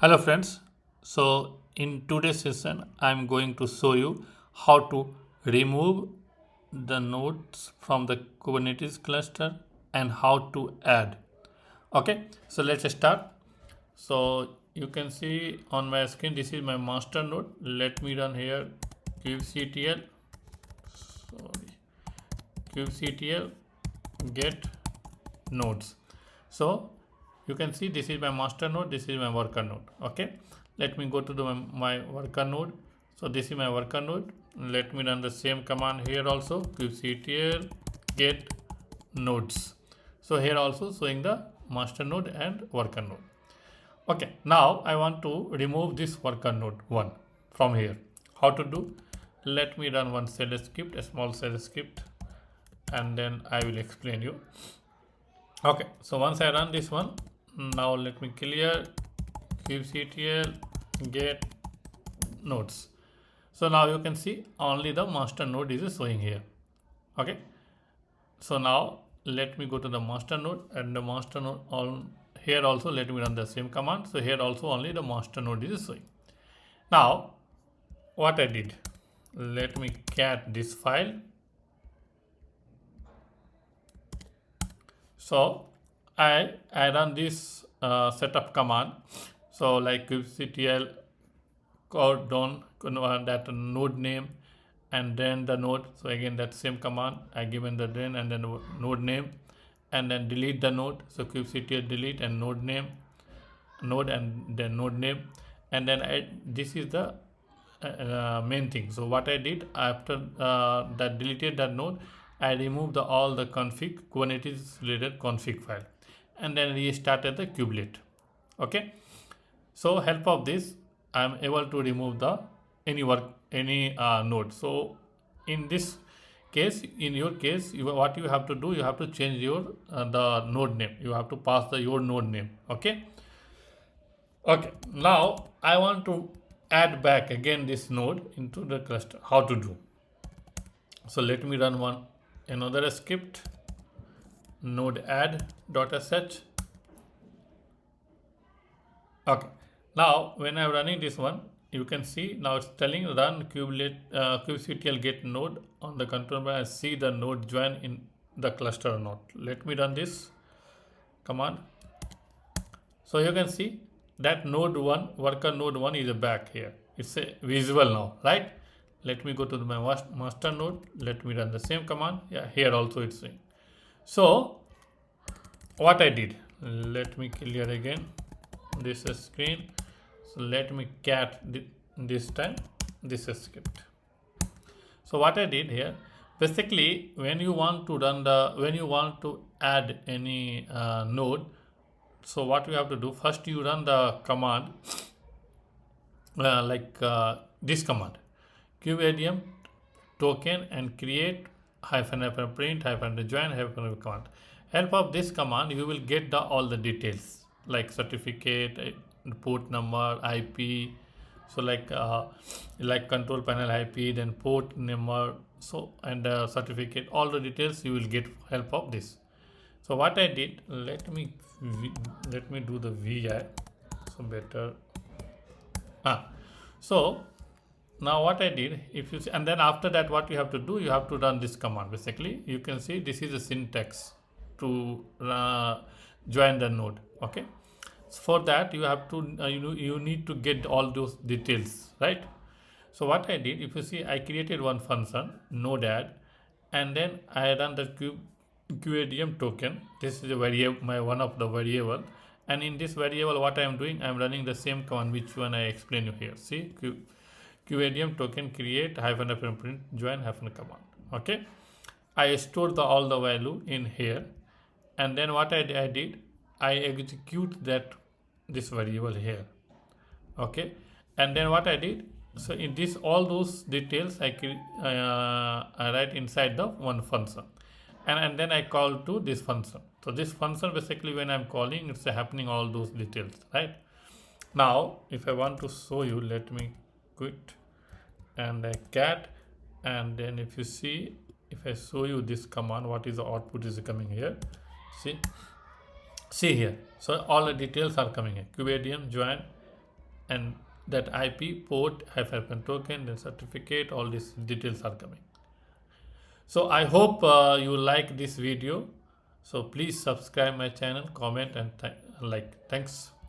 Hello friends. So in today's session I'm going to show you how to remove the nodes from the Kubernetes cluster and how to add. Okay, so let's start. So you can see on my screen this is my master node. Let me run here kubectl sorry kubectl get nodes. So you can see this is my master node, this is my worker node. Okay, let me go to my worker node. So this is my worker node. Let me run the same command here also, kubectl get nodes. So here also showing the master node and worker node. Okay, now I want to remove this worker node 1 from here. How to do? Let me run one shell script, a small shell script, and then I will explain you. Okay, so once I run this one, now let me clear kubectl get nodes. So now you can see only the master node is showing here. Okay, so now let me go to the master node, and the master node on here also let me run the same command. So here also only the master node is showing. Now what I did, let me cat this file. So I run this setup command. So like kubectl code down that node name and then the node. So again that same command I given the then and then node name, and then delete the node. So kubectl delete and node name, node and then node name, and then this is the main thing. So what I did after that deleted that node, I removed all the config Kubernetes related config file and then restarted the kubelet. Okay, so help of this I am able to remove the any node. So in this case, in your case, what you have to do, you have to change your the node name. You have to pass your node name. Okay. Okay. Now I want to add back again this node into the cluster. How to do? So let me run another script, node add.sh. Okay, now when I'm running this one, you can see now it's telling run kubectl get node on the control bar and see the node join in the cluster or not. Let me run this command. So you can see that node 1, worker node 1 is back here. It's a visible now, right? Let me go to my master node. Let me run the same command. Yeah, here also it's in. So what I did, let me clear again this screen. So let me cat this time this script. So what I did here, basically when you want to add any node, so what you have to do, first you run the command this command, kubeadm token and create -- print -- join -- command. Help of this command you will get all the details like certificate, port number, IP. So like control panel IP, then port number, so and certificate, all the details you will get help of this. So what I did, let me do the VI, so better. So now what I did, if you see, and then after that what you have to do, you have to run this command. Basically you can see this is the syntax to join the node. Okay, for that you have to you need to get all those details, right? So what I did, if you see, I created one function node add, and then I run the kubeadm token. This is a variable, one of the variable, and in this variable what I am doing, I am running the same command which one I explain you here. See, kubeadm token create -- print join -- command. Okay, I store all the value in here, and then what I did, I execute this variable here. Okay, and then what I did, so in this all those details I write inside the one function, and then I call to this function. So this function basically when I'm calling, it's happening all those details, right? Now if I want to show you, let me quit and I cat, and then if you see, if I show you this command, what is the output is coming here. See here, so all the details are coming here, kubeadm join and that IP port, FFN token, then certificate, all these details are coming. So I hope you like this video. So please subscribe my channel, comment and like. Thanks.